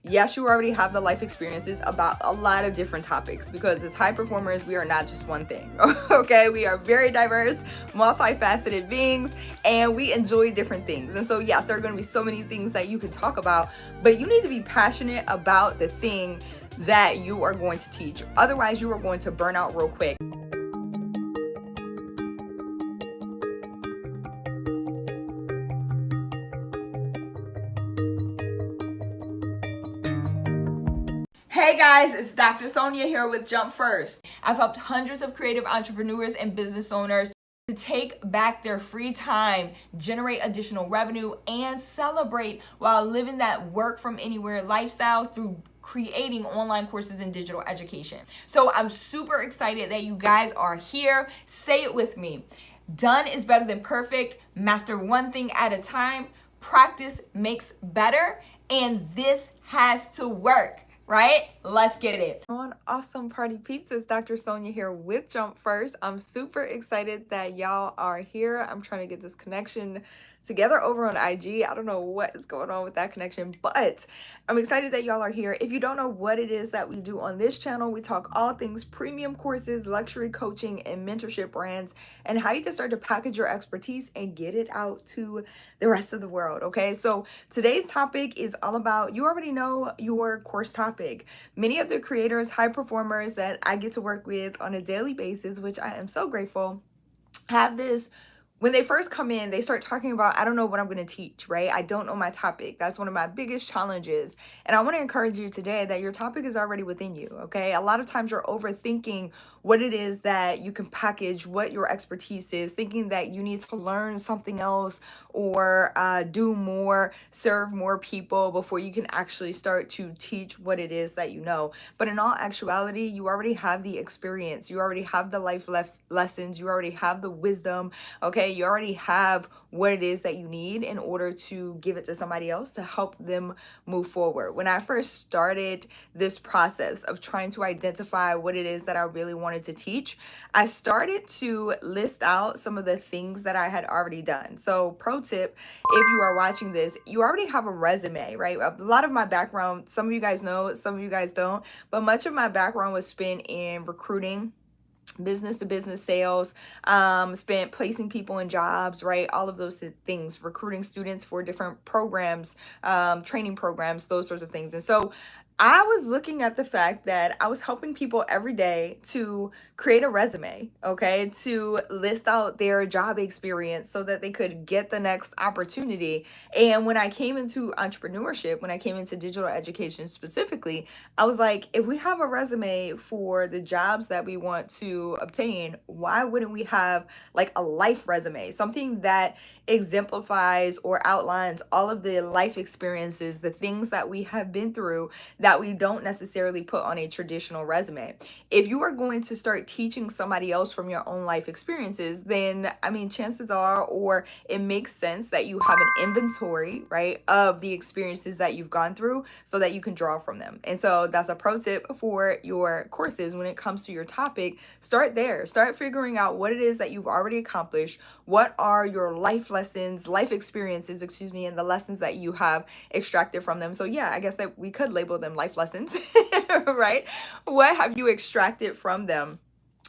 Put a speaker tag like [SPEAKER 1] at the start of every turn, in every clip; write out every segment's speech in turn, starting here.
[SPEAKER 1] yes, you already have the life experiences about a lot of different topics, because as high performers, we are not just one thing. Okay, we are very diverse, multifaceted beings, and we enjoy different things. And so yes, there are going to be so many things that you can talk about, but you need to be passionate about the thing that you are going to teach. Otherwise, you are going to burn out real quick. Hey guys, it's Dr. Sonia here with Jump First. I've helped hundreds of creative entrepreneurs and business owners to take back their free time, generate additional revenue, and celebrate while living that work from anywhere lifestyle through creating online courses in digital education. So I'm super excited that you guys are here. Say it with me. Done is better than perfect. Master one thing at a time. Practice makes better. And this has to work. Right? Let's get it. On awesome party peeps, it's Dr. Sonia here with Jump First. I'm super excited that y'all are here. I'm trying to get this connection together over on IG. I don't know what is going on with that connection, but I'm excited that y'all are here. If you don't know what it is that we do on this channel, we talk all things premium courses, luxury coaching, and mentorship brands, and how you can start to package your expertise and get it out to the rest of the world. Okay, so today's topic is all about, you already know your course topic. Many of the creators, high performers that I get to work with on a daily basis, which I am so grateful, have this. When they first come in, they start talking about, I don't know what I'm going to teach, right? I don't know my topic. That's one of my biggest challenges. And I want to encourage you today that your topic is already within you, okay? A lot of times you're overthinking what it is that you can package, what your expertise is, thinking that you need to learn something else or do more, serve more people before you can actually start to teach what it is that you know. But in all actuality, you already have the experience. You already have the life lessons. You already have the wisdom, okay? You already have what it is that you need in order to give it to somebody else to help them move forward. When I first started this process of trying to identify what it is that I really wanted to teach, I started to list out some of the things that I had already done. So pro tip, if you are watching this, you already have a resume, right? A lot of my background, some of you guys know, some of you guys don't, but much of my background was spent in recruiting, business to business sales, spent placing people in jobs, right? All of those things, recruiting students for different programs, training programs, those sorts of things. And so I was looking at the fact that I was helping people every day to create a resume, okay, to list out their job experience so that they could get the next opportunity. And when I came into entrepreneurship, when I came into digital education specifically, I was like, if we have a resume for the jobs that we want to obtain, why wouldn't we have like a life resume, something that exemplifies or outlines all of the life experiences, the things that we have been through that we don't necessarily put on a traditional resume. If you are going to start teaching somebody else from your own life experiences, then I mean, chances are, or it makes sense that you have an inventory, right, of the experiences that you've gone through so that you can draw from them. And so that's a pro tip for your courses. When it comes to your topic, start there. Start figuring out what it is that you've already accomplished. What are your life lessons, life experiences, and the lessons that you have extracted from them. So yeah, I guess that we could label them life lessons, right? What have you extracted from them?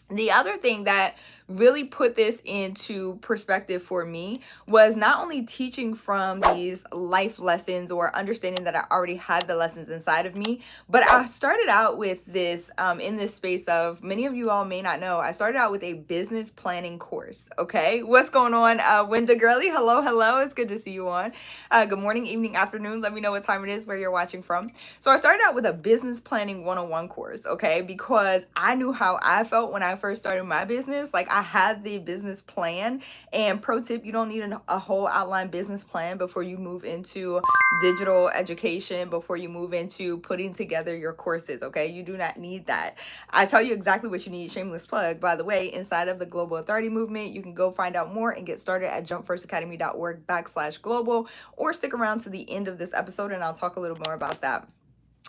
[SPEAKER 1] The other thing that really put this into perspective for me was not only teaching from these life lessons or understanding that I already had the lessons inside of me, but I started out with this in this space of, many of you all may not know, I started out with a business planning course. Okay, what's going on? Winda Girly, hello, it's good to see you on. Good morning, evening, afternoon. Let me know what time it is, where you're watching from. So I started out with a business planning 101 course, okay, because I knew how I felt when I first started my business. Like, I had the business plan. And pro tip, you don't need a whole outline business plan before you move into digital education, before you move into putting together your courses, okay? You do not need that. I tell you exactly what you need. Shameless plug, by the way, inside of the Global Authority Movement. You can go find out more and get started at jumpfirstacademy.org/global, or stick around to the end of this episode and I'll talk a little more about that.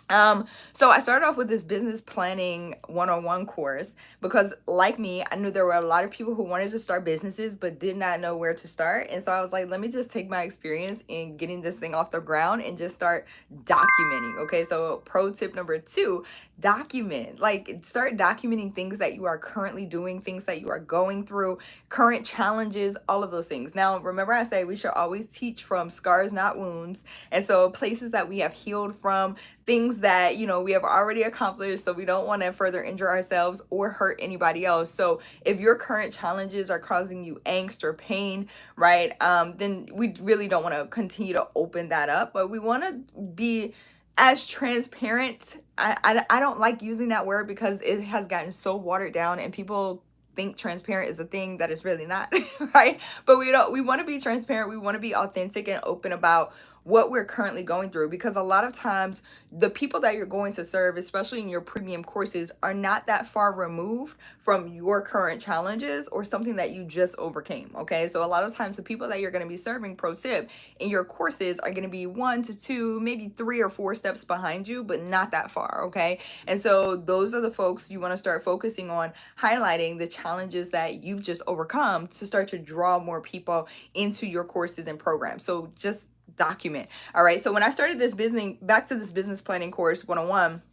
[SPEAKER 1] So I started off with this business planning 101 course because, like me, I knew there were a lot of people who wanted to start businesses but did not know where to start. And so I was like, let me just take my experience in getting this thing off the ground and just start documenting. Okay, so pro tip number 2, document. Like, start documenting things that you are currently doing, things that you are going through, current challenges, all of those things. Now, remember, I say we should always teach from scars, not wounds. And so places that we have healed from, things that we have already accomplished, so we don't want to further injure ourselves or hurt anybody else. So if your current challenges are causing you angst or pain, right, then we really don't want to continue to open that up, but we want to be as transparent. I don't like using that word because it has gotten so watered down and people think transparent is a thing that is really not. Right? But we want to be transparent, we want to be authentic and open about what we're currently going through, because a lot of times the people that you're going to serve, especially in your premium courses, are not that far removed from your current challenges or something that you just overcame. Okay, so a lot of times the people that you're going to be serving, pro tip, in your courses are going to be 1 to 2, maybe 3 or 4 steps behind you, but not that far. Okay, and so those are the folks you want to start focusing on, highlighting the challenges that you've just overcome to start to draw more people into your courses and programs. So just document. All right, so when I started this business, back to this business planning course 101,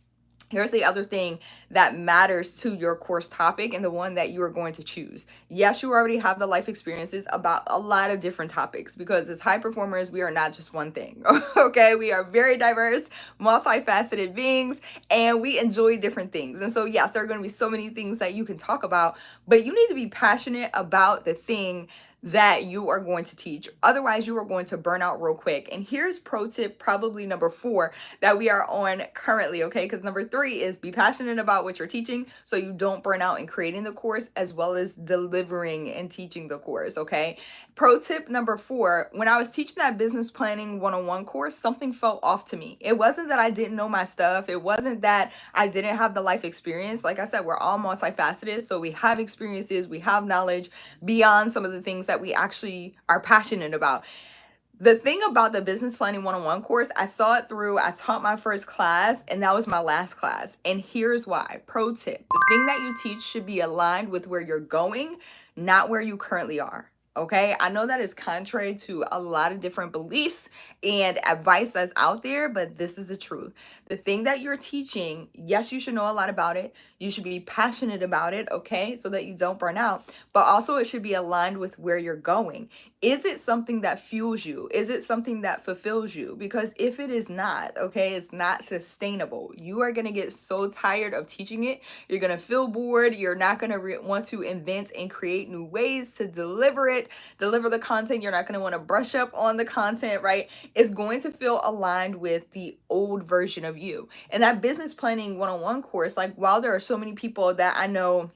[SPEAKER 1] here's the other thing that matters to your course topic and the one that you are going to choose. Yes, you already have the life experiences about a lot of different topics, because as high performers, we are not just one thing. Okay, we are very diverse, multifaceted beings, and we enjoy different things. And so yes, there are going to be so many things that you can talk about, but you need to be passionate about the thing that you are going to teach. Otherwise, you are going to burn out real quick. And here's pro tip, probably number 4 that we are on currently, okay? Because number 3 is be passionate about what you're teaching so you don't burn out in creating the course as well as delivering and teaching the course, okay? Pro tip number 4, when I was teaching that business planning 101 course, something felt off to me. It wasn't that I didn't know my stuff. It wasn't that I didn't have the life experience. Like I said, we're all multifaceted, so we have experiences, we have knowledge beyond some of the things that we actually are passionate about. The thing about the business planning 101 course, I saw it through, I taught my first class, and that was my last class. And here's why. Pro tip, the thing that you teach should be aligned with where you're going, not where you currently are. Okay, I know that is contrary to a lot of different beliefs and advice that's out there, but this is the truth. The thing that you're teaching, yes, you should know a lot about it. You should be passionate about it, okay, so that you don't burn out, but also it should be aligned with where you're going. Is it something that fuels you? Is it something that fulfills you? Because if it is not, okay, it's not sustainable. You are going to get so tired of teaching it. You're going to feel bored. You're not going to want to invent and create new ways to deliver it, deliver the content. You're not going to want to brush up on the content, right? It's going to feel aligned with the old version of you. And that business planning 101 course, like, while there are so many people that I know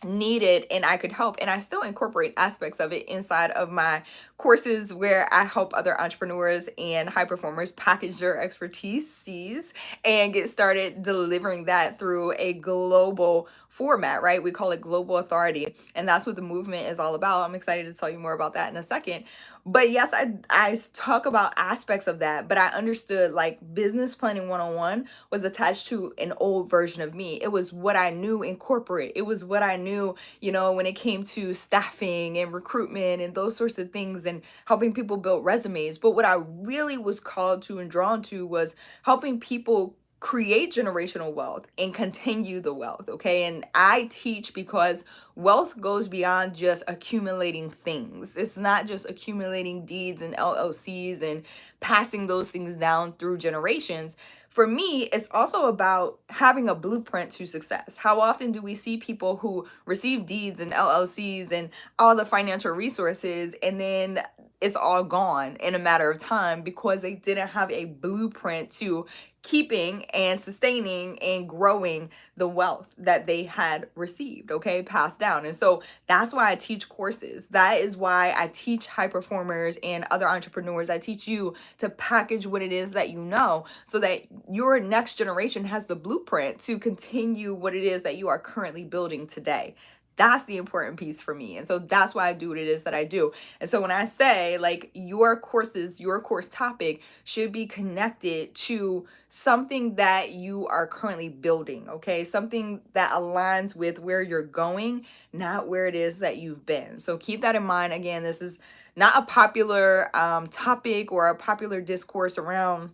[SPEAKER 1] needed and I could help, and I still incorporate aspects of it inside of my courses where I help other entrepreneurs and high performers package their expertise and get started delivering that through a global format, right? We call it global authority, and that's what the movement is all about. I'm excited to tell you more about that in a second. But yes, I talk about aspects of that, but I understood, like, business planning 101 was attached to an old version of me. It was what I knew in corporate. It was what I knew, when it came to staffing and recruitment and those sorts of things and helping people build resumes. But what I really was called to and drawn to was helping people create generational wealth and continue the wealth, okay? And I teach because wealth goes beyond just accumulating things. It's not just accumulating deeds and LLCs and passing those things down through generations. For me, it's also about having a blueprint to success. How often do we see people who receive deeds and LLCs and all the financial resources, and then it's all gone in a matter of time because they didn't have a blueprint to keeping and sustaining and growing the wealth that they had received, okay, passed down. And so that's why I teach courses. That is why I teach high performers and other entrepreneurs. I teach you to package what it is that you know so that your next generation has the blueprint to continue what it is that you are currently building today. That's the important piece for me. And so that's why I do what it is that I do. And so when I say like your courses, your course topic should be connected to something that you are currently building, okay? Something that aligns with where you're going, not where it is that you've been. So keep that in mind. Again, this is not a popular topic or a popular discourse around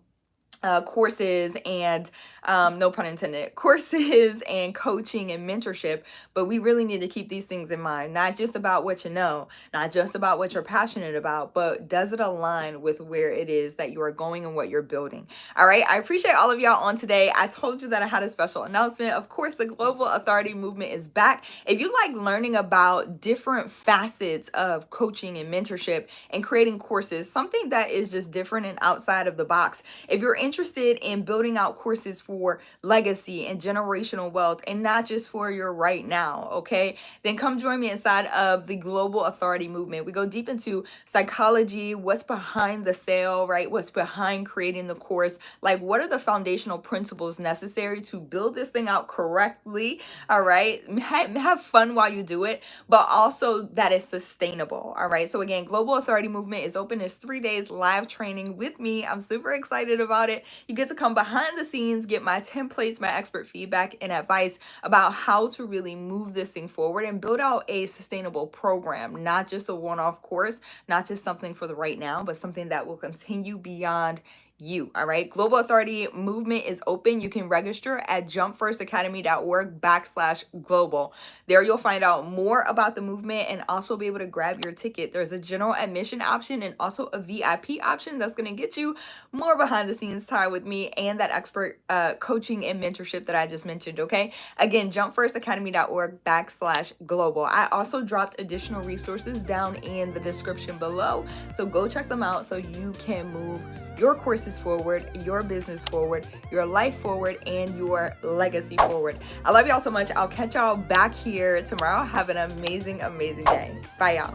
[SPEAKER 1] courses and no pun intended, courses and coaching and mentorship, but we really need to keep these things in mind, not just about what you know, not just about what you're passionate about, but does it align with where it is that you are going and what you're building? All right, I appreciate all of y'all on today. I told you that I had a special announcement. Of course, the Global Authority Movement is back. If you like learning about different facets of coaching and mentorship and creating courses, something that is just different and outside of the box, if you're interested in building out courses for legacy and generational wealth and not just for your right now, okay, then come join me inside of the Global Authority Movement. We go deep into psychology, what's behind the sale, right? What's behind creating the course? Like, what are the foundational principles necessary to build this thing out correctly? All right. Have fun while you do it, but also that is sustainable. All right. So again, Global Authority Movement is open. It's 3 days live training with me. I'm super excited about it. You get to come behind the scenes, get my templates, my expert feedback and advice about how to really move this thing forward and build out a sustainable program, not just a one-off course, not just something for the right now, but something that will continue beyond you. All right. Global Authority Movement is open. You can register at jumpfirstacademy.org/global. There you'll find out more about the movement and also be able to grab your ticket. There's a general admission option and also a VIP option that's going to get you more behind the scenes time with me and that expert coaching and mentorship that I just mentioned. Okay. Again, jumpfirstacademy.org/global. I also dropped additional resources down in the description below. So go check them out so you can move your courses forward, your business forward, your life forward, and your legacy forward. I love y'all so much. I'll catch y'all back here tomorrow. Have an amazing, amazing day. Bye, y'all.